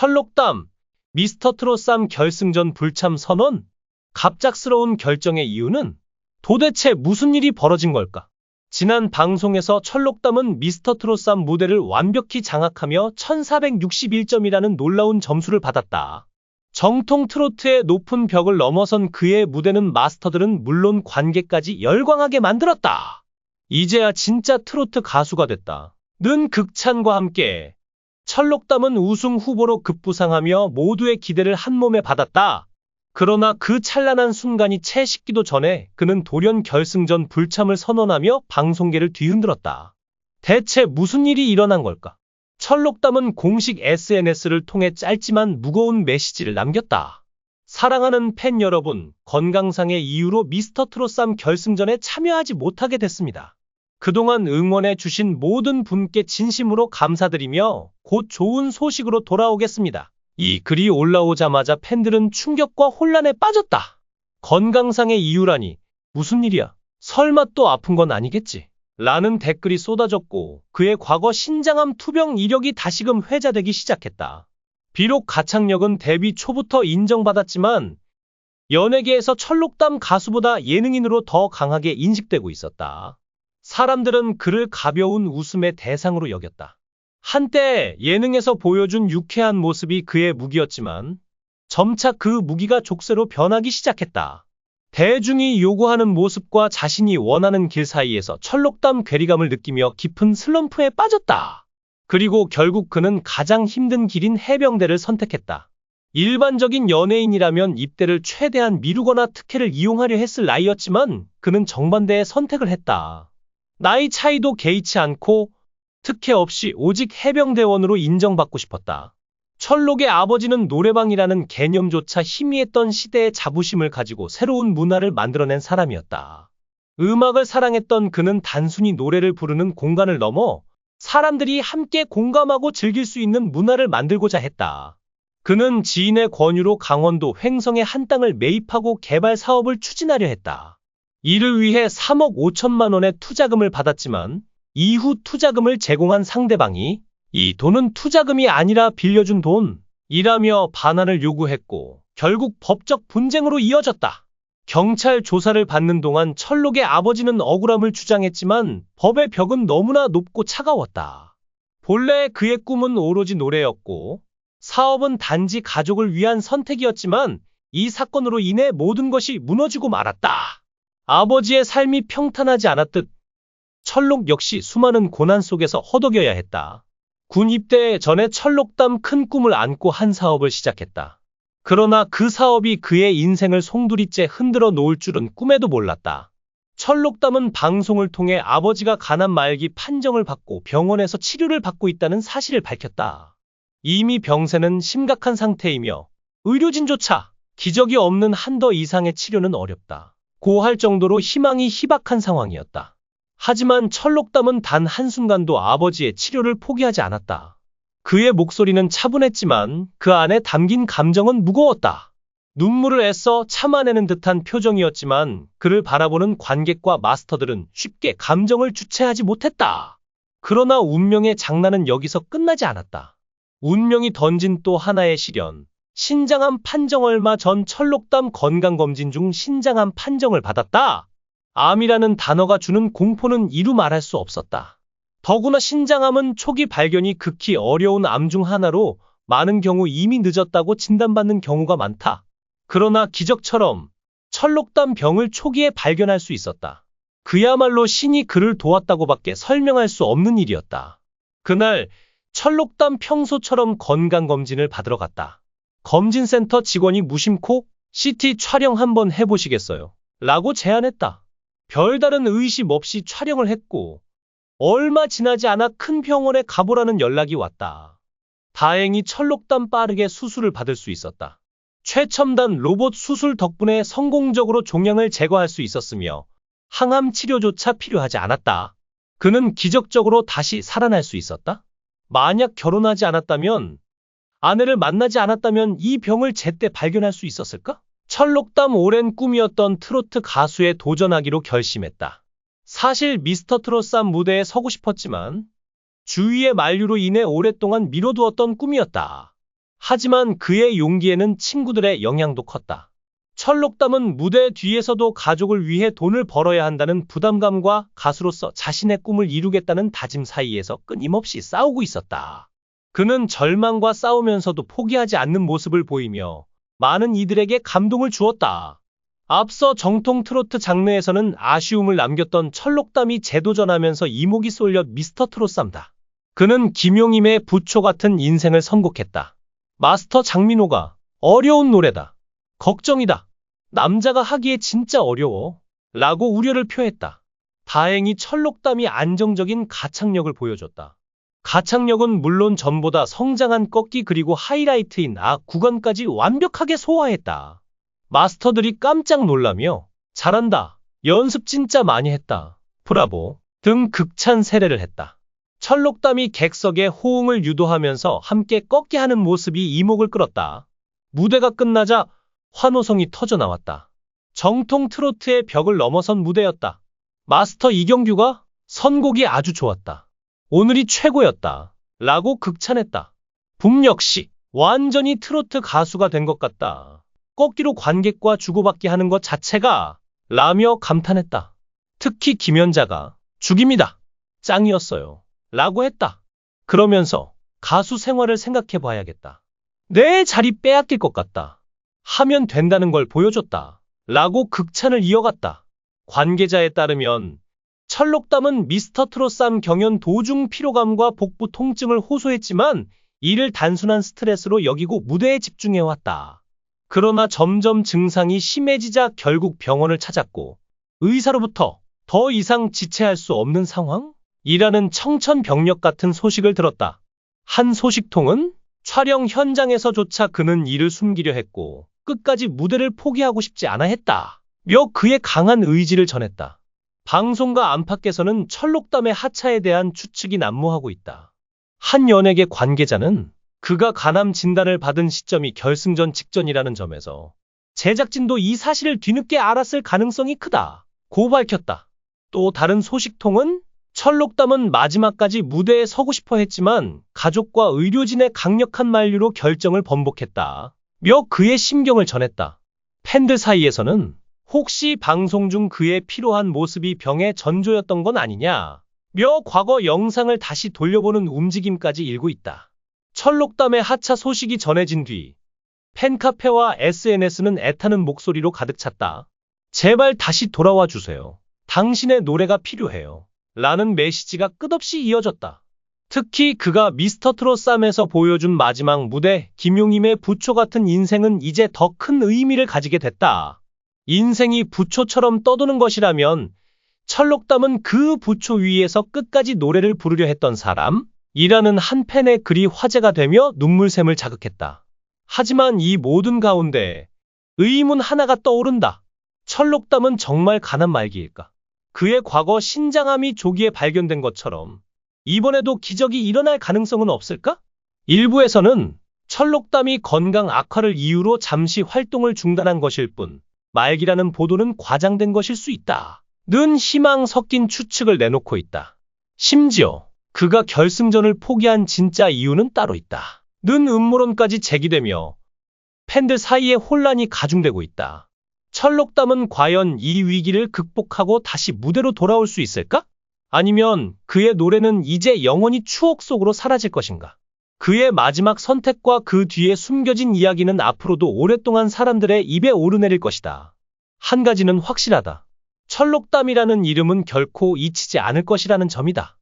철록담, 미스터 트롯3 결승전 불참 선언? 갑작스러운 결정의 이유는 도대체 무슨 일이 벌어진 걸까? 지난 방송에서 철록담은 미스터 트롯3 무대를 완벽히 장악하며 1461점이라는 놀라운 점수를 받았다. 정통 트로트의 높은 벽을 넘어선 그의 무대는 마스터들은 물론 관객까지 열광하게 만들었다. 이제야 진짜 트로트 가수가 됐다. 는 극찬과 함께 철록담은 우승 후보로 급부상하며 모두의 기대를 한몸에 받았다. 그러나 그 찬란한 순간이 채 식기도 전에 그는 돌연 결승전 불참을 선언하며 방송계를 뒤흔들었다. 대체 무슨 일이 일어난 걸까? 철록담은 공식 SNS를 통해 짧지만 무거운 메시지를 남겼다. 사랑하는 팬 여러분, 건강상의 이유로 미스터 트롯3 결승전에 참여하지 못하게 됐습니다. 그동안 응원해 주신 모든 분께 진심으로 감사드리며 곧 좋은 소식으로 돌아오겠습니다. 이 글이 올라오자마자 팬들은 충격과 혼란에 빠졌다. 건강상의 이유라니 무슨 일이야? 설마 또 아픈 건 아니겠지? 라는 댓글이 쏟아졌고 그의 과거 신장암 투병 이력이 다시금 회자되기 시작했다. 비록 가창력은 데뷔 초부터 인정받았지만 연예계에서 철록담 가수보다 예능인으로 더 강하게 인식되고 있었다. 사람들은 그를 가벼운 웃음의 대상으로 여겼다. 한때 예능에서 보여준 유쾌한 모습이 그의 무기였지만 점차 그 무기가 족쇄로 변하기 시작했다. 대중이 요구하는 모습과 자신이 원하는 길 사이에서 철록담 괴리감을 느끼며 깊은 슬럼프에 빠졌다. 그리고 결국 그는 가장 힘든 길인 해병대를 선택했다. 일반적인 연예인이라면 입대를 최대한 미루거나 특혜를 이용하려 했을 나이였지만 그는 정반대의 선택을 했다. 나이 차이도 개의치 않고 특혜 없이 오직 해병대원으로 인정받고 싶었다. 철록의 아버지는 노래방이라는 개념조차 희미했던 시대의 자부심을 가지고 새로운 문화를 만들어낸 사람이었다. 음악을 사랑했던 그는 단순히 노래를 부르는 공간을 넘어 사람들이 함께 공감하고 즐길 수 있는 문화를 만들고자 했다. 그는 지인의 권유로 강원도 횡성의 한 땅을 매입하고 개발 사업을 추진하려 했다. 이를 위해 3억 5천만 원의 투자금을 받았지만 이후 투자금을 제공한 상대방이 이 돈은 투자금이 아니라 빌려준 돈이라며 반환을 요구했고 결국 법적 분쟁으로 이어졌다. 경찰 조사를 받는 동안 철록의 아버지는 억울함을 주장했지만 법의 벽은 너무나 높고 차가웠다. 본래 그의 꿈은 오로지 노래였고 사업은 단지 가족을 위한 선택이었지만 이 사건으로 인해 모든 것이 무너지고 말았다. 아버지의 삶이 평탄하지 않았듯 철록 역시 수많은 고난 속에서 허덕여야 했다. 군 입대 전에 철록담 큰 꿈을 안고 한 사업을 시작했다. 그러나 그 사업이 그의 인생을 송두리째 흔들어 놓을 줄은 꿈에도 몰랐다. 철록담은 방송을 통해 아버지가 간암 말기 판정을 받고 병원에서 치료를 받고 있다는 사실을 밝혔다. 이미 병세는 심각한 상태이며 의료진조차 기적이 없는 한더 이상의 치료는 어렵다. 고 할 정도로 희망이 희박한 상황이었다. 하지만 철록담은 단 한순간도 아버지의 치료를 포기하지 않았다. 그의 목소리는 차분했지만 그 안에 담긴 감정은 무거웠다. 눈물을 애써 참아내는 듯한 표정이었지만 그를 바라보는 관객과 마스터들은 쉽게 감정을 주체하지 못했다. 그러나 운명의 장난은 여기서 끝나지 않았다. 운명이 던진 또 하나의 시련. 신장암 판정 얼마 전 철록담 건강검진 중 신장암 판정을 받았다. 암이라는 단어가 주는 공포는 이루 말할 수 없었다. 더구나 신장암은 초기 발견이 극히 어려운 암 중 하나로 많은 경우 이미 늦었다고 진단받는 경우가 많다. 그러나 기적처럼 철록담 병을 초기에 발견할 수 있었다. 그야말로 신이 그를 도왔다고밖에 설명할 수 없는 일이었다. 그날 철록담 평소처럼 건강검진을 받으러 갔다. 검진센터 직원이 무심코 CT 촬영 한번 해보시겠어요? 라고 제안했다. 별다른 의심 없이 촬영을 했고 얼마 지나지 않아 큰 병원에 가보라는 연락이 왔다. 다행히 철록담 빠르게 수술을 받을 수 있었다. 최첨단 로봇 수술 덕분에 성공적으로 종양을 제거할 수 있었으며 항암 치료조차 필요하지 않았다. 그는 기적적으로 다시 살아날 수 있었다. 만약 결혼하지 않았다면 아내를 만나지 않았다면 이 병을 제때 발견할 수 있었을까? 철록담 오랜 꿈이었던 트로트 가수에 도전하기로 결심했다. 사실 미스터 트롯3 무대에 서고 싶었지만 주위의 만류로 인해 오랫동안 미뤄두었던 꿈이었다. 하지만 그의 용기에는 친구들의 영향도 컸다. 철록담은 무대 뒤에서도 가족을 위해 돈을 벌어야 한다는 부담감과 가수로서 자신의 꿈을 이루겠다는 다짐 사이에서 끊임없이 싸우고 있었다. 그는 절망과 싸우면서도 포기하지 않는 모습을 보이며 많은 이들에게 감동을 주었다. 앞서 정통 트로트 장르에서는 아쉬움을 남겼던 철록담이 재도전하면서 이목이 쏠려 미스터 트롯삼다. 그는 김용임의 부초 같은 인생을 선곡했다. 마스터 장민호가 어려운 노래다. 걱정이다. 남자가 하기에 진짜 어려워. 라고 우려를 표했다. 다행히 철록담이 안정적인 가창력을 보여줬다. 가창력은 물론 전보다 성장한 꺾기 그리고 하이라이트인 구간까지 완벽하게 소화했다. 마스터들이 깜짝 놀라며 잘한다. 연습 진짜 많이 했다. 브라보 등 극찬 세례를 했다. 철록담이 객석의 호응을 유도하면서 함께 꺾기 하는 모습이 이목을 끌었다. 무대가 끝나자 환호성이 터져 나왔다. 정통 트로트의 벽을 넘어선 무대였다. 마스터 이경규가 선곡이 아주 좋았다. 오늘이 최고였다. 라고 극찬했다. 붐 역시 완전히 트로트 가수가 된 것 같다. 꺾기로 관객과 주고받기 하는 것 자체가 라며 감탄했다. 특히 김연자가 죽입니다. 짱이었어요. 라고 했다. 그러면서 가수 생활을 생각해 봐야겠다. 내 자리 빼앗길 것 같다. 하면 된다는 걸 보여줬다. 라고 극찬을 이어갔다. 관계자에 따르면 철록담은 미스터 트롯삼 경연 도중 피로감과 복부 통증을 호소했지만 이를 단순한 스트레스로 여기고 무대에 집중해왔다. 그러나 점점 증상이 심해지자 결국 병원을 찾았고 의사로부터 더 이상 지체할 수 없는 상황? 이라는 청천벽력 같은 소식을 들었다. 한 소식통은 촬영 현장에서조차 그는 이를 숨기려 했고 끝까지 무대를 포기하고 싶지 않아 했다. 며 그의 강한 의지를 전했다. 방송과 안팎에서는 철록담의 하차에 대한 추측이 난무하고 있다. 한 연예계 관계자는 그가 간암 진단을 받은 시점이 결승전 직전이라는 점에서 제작진도 이 사실을 뒤늦게 알았을 가능성이 크다. 고 밝혔다. 또 다른 소식통은 철록담은 마지막까지 무대에 서고 싶어 했지만 가족과 의료진의 강력한 만류로 결정을 번복했다. 며 그의 심경을 전했다. 팬들 사이에서는 혹시 방송 중 그의 피로한 모습이 병의 전조였던 건 아니냐 며 과거 영상을 다시 돌려보는 움직임까지 일고 있다. 철록담의 하차 소식이 전해진 뒤 팬카페와 SNS는 애타는 목소리로 가득 찼다. 제발 다시 돌아와 주세요. 당신의 노래가 필요해요. 라는 메시지가 끝없이 이어졌다. 특히 그가 미스터 트롯삼에서 보여준 마지막 무대 김용임의 부초 같은 인생은 이제 더 큰 의미를 가지게 됐다. 인생이 부초처럼 떠도는 것이라면 철록담은 그 부초 위에서 끝까지 노래를 부르려 했던 사람? 이라는 한 팬의 글이 화제가 되며 눈물샘을 자극했다. 하지만 이 모든 가운데 의문 하나가 떠오른다. 철록담은 정말 가난 말기일까? 그의 과거 신장암이 조기에 발견된 것처럼 이번에도 기적이 일어날 가능성은 없을까? 일부에서는 철록담이 건강 악화를 이유로 잠시 활동을 중단한 것일 뿐 말기라는 보도는 과장된 것일 수 있다. 는 희망 섞인 추측을 내놓고 있다. 심지어 그가 결승전을 포기한 진짜 이유는 따로 있다. 는 음모론까지 제기되며 팬들 사이에 혼란이 가중되고 있다. 철록담은 과연 이 위기를 극복하고 다시 무대로 돌아올 수 있을까? 아니면 그의 노래는 이제 영원히 추억 속으로 사라질 것인가? 그의 마지막 선택과 그 뒤에 숨겨진 이야기는 앞으로도 오랫동안 사람들의 입에 오르내릴 것이다. 한 가지는 확실하다. 철록담이라는 이름은 결코 잊히지 않을 것이라는 점이다.